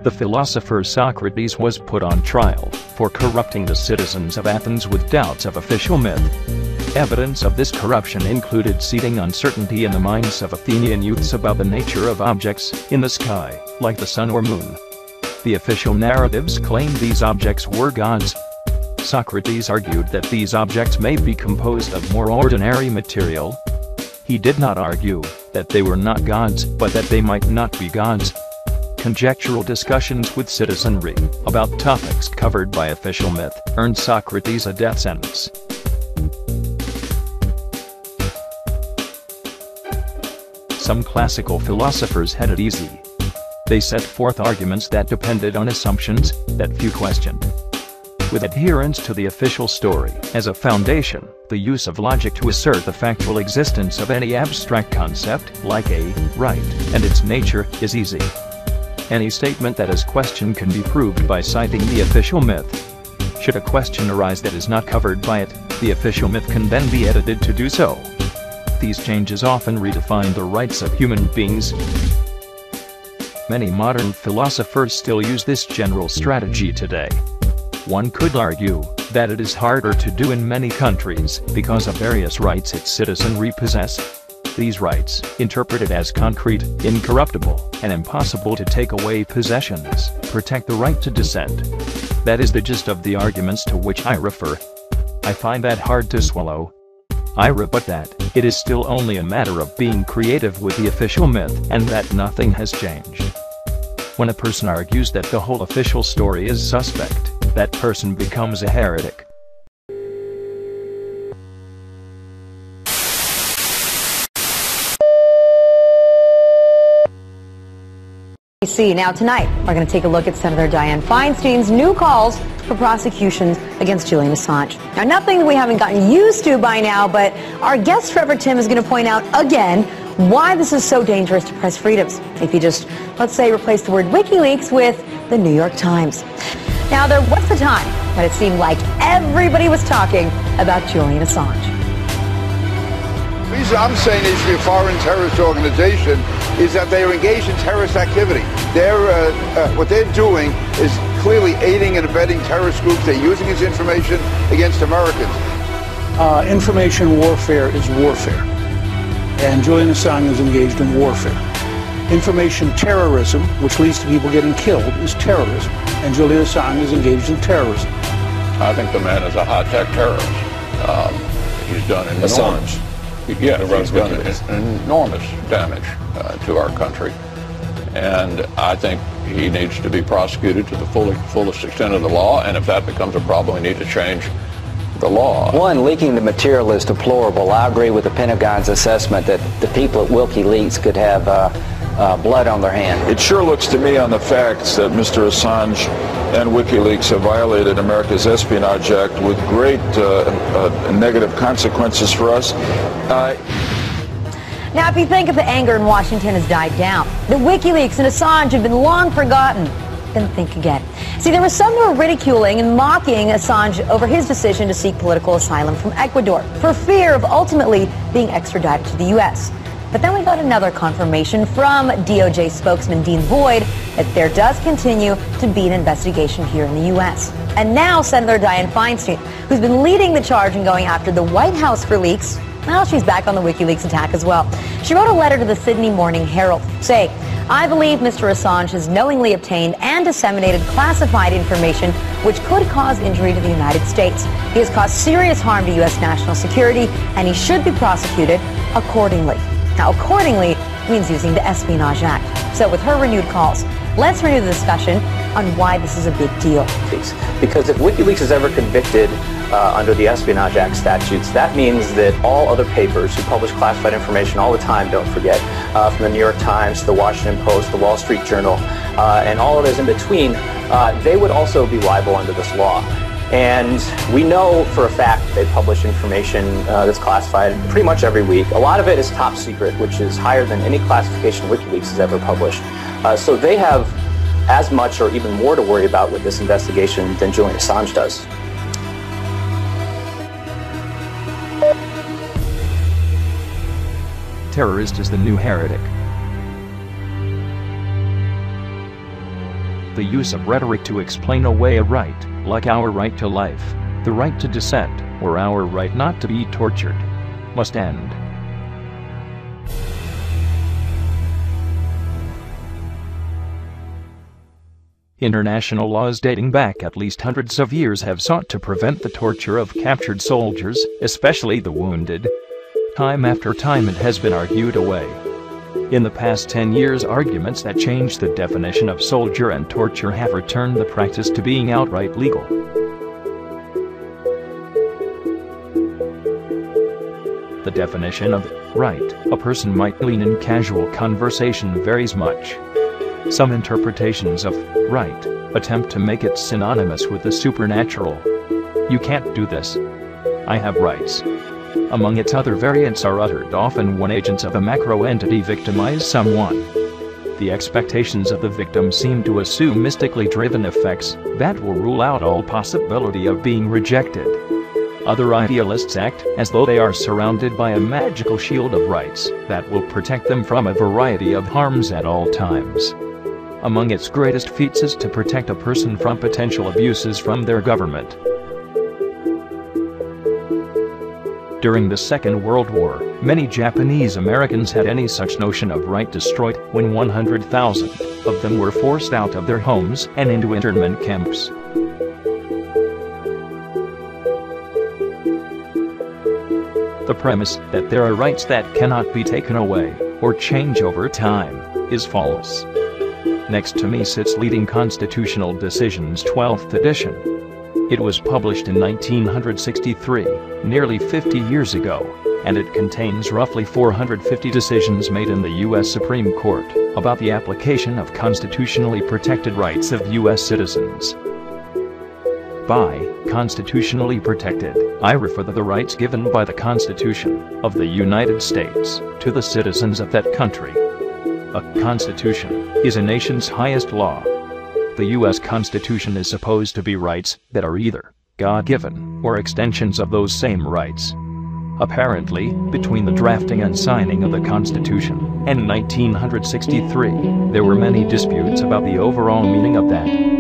The philosopher Socrates was put on trial for corrupting the citizens of Athens with doubts of official myth. Evidence of this corruption included seeding uncertainty in the minds of Athenian youths about the nature of objects in the sky, like the sun or moon. The official narratives claimed these objects were gods. Socrates argued that these objects may be composed of more ordinary material. He did not argue that they were not gods, but that they might not be gods. Conjectural discussions with citizenry about topics covered by official myth earned Socrates a death sentence. Some classical philosophers had it easy. They set forth arguments that depended on assumptions that few questioned. With adherence to the official story as a foundation, the use of logic to assert the factual existence of any abstract concept, like a right, and its nature, is easy. Any statement that is questioned can be proved by citing the official myth. Should a question arise that is not covered by it, the official myth can then be edited to do so. These changes often redefine the rights of human beings. Many modern philosophers still use this general strategy today. One could argue that it is harder to do in many countries because of various rights its citizenry possess. These rights, interpreted as concrete, incorruptible, and impossible to take away possessions, protect the right to dissent. That is the gist of the arguments to which I refer. I find that hard to swallow. I rebut that it is still only a matter of being creative with the official myth and that nothing has changed. When a person argues that the whole official story is suspect, that person becomes a heretic. Now tonight, we're going to take a look at Senator Dianne Feinstein's new calls for prosecutions against Julian Assange. Now, nothing that we haven't gotten used to by now, but our guest Trevor Tim is going to point out again why this is so dangerous to press freedoms. If you just, let's say, replace the word WikiLeaks with the New York Times. Now, there was a time when it seemed like everybody was talking about Julian Assange. The reason I'm saying they should be a foreign terrorist organization is that they are engaged in terrorist activity. What they're doing is clearly aiding and abetting terrorist groups. They're using this information against Americans. Information warfare is warfare, and Julian Assange is engaged in warfare. Information terrorism, which leads to people getting killed, is terrorism, and Julian Assange is engaged in terrorism. I think the man is a high-tech terrorist. He's done enormous. Yeah, he's done enormous damage to our country, and I think he needs to be prosecuted to the fullest extent of the law, and if that becomes a problem, we need to change the law. One, leaking the material is deplorable. I agree with the Pentagon's assessment that the people at WikiLeaks could have blood on their hand. It sure looks to me on the facts that Mr. Assange and WikiLeaks have violated America's Espionage Act with great negative consequences for us. Now, if you think of the anger in Washington has died down, the WikiLeaks and Assange have been long forgotten, then think again. See, there were some who were ridiculing and mocking Assange over his decision to seek political asylum from Ecuador for fear of ultimately being extradited to the U.S. But then we got another confirmation from DOJ spokesman Dean Boyd that there does continue to be an investigation here in the U.S. And now Senator Dianne Feinstein, who's been leading the charge in going after the White House for leaks, now she's back on the WikiLeaks attack as well. She wrote a letter to the Sydney Morning Herald saying, "I believe Mr. Assange has knowingly obtained and disseminated classified information which could cause injury to the United States. He has caused serious harm to U.S. national security, and he should be prosecuted accordingly." Now, accordingly means using the Espionage Act. So with her renewed calls, let's renew the discussion on why this is a big deal. Because if WikiLeaks is ever convicted under the Espionage Act statutes, that means that all other papers who publish classified information all the time, don't forget, from the New York Times, the Washington Post, the Wall Street Journal, and all of those in between, they would also be liable under this law. And we know for a fact they publish information that's classified pretty much every week. A lot of it is top secret, which is higher than any classification WikiLeaks has ever published. So they have as much or even more to worry about with this investigation than Julian Assange does. Terrorist is the new heretic. The use of rhetoric to explain away a right, like our right to life, the right to dissent, or our right not to be tortured, must end. International laws dating back at least hundreds of years have sought to prevent the torture of captured soldiers, especially the wounded. Time after time it has been argued away. In the past 10 years, arguments that changed the definition of soldier and torture have returned the practice to being outright legal. The definition of right a person might glean in casual conversation varies much. Some interpretations of right attempt to make it synonymous with the supernatural. You can't do this. I have rights. Among its other variants are uttered often when agents of a macro entity victimize someone. The expectations of the victim seem to assume mystically driven effects that will rule out all possibility of being rejected. Other idealists act as though they are surrounded by a magical shield of rights that will protect them from a variety of harms at all times. Among its greatest feats is to protect a person from potential abuses from their government. During the Second World War, many Japanese Americans had any such notion of right destroyed when 100,000 of them were forced out of their homes and into internment camps. The premise that there are rights that cannot be taken away or change over time is false. Next to me sits Leading Constitutional Decisions 12th edition. It was published in 1963, nearly 50 years ago, and it contains roughly 450 decisions made in the U.S. Supreme Court about the application of constitutionally protected rights of U.S. citizens. By constitutionally protected, I refer to the rights given by the Constitution of the United States to the citizens of that country. A constitution is a nation's highest law. The U.S. Constitution is supposed to be rights that are either God-given or extensions of those same rights. Apparently, between the drafting and signing of the Constitution and 1963, there were many disputes about the overall meaning of that.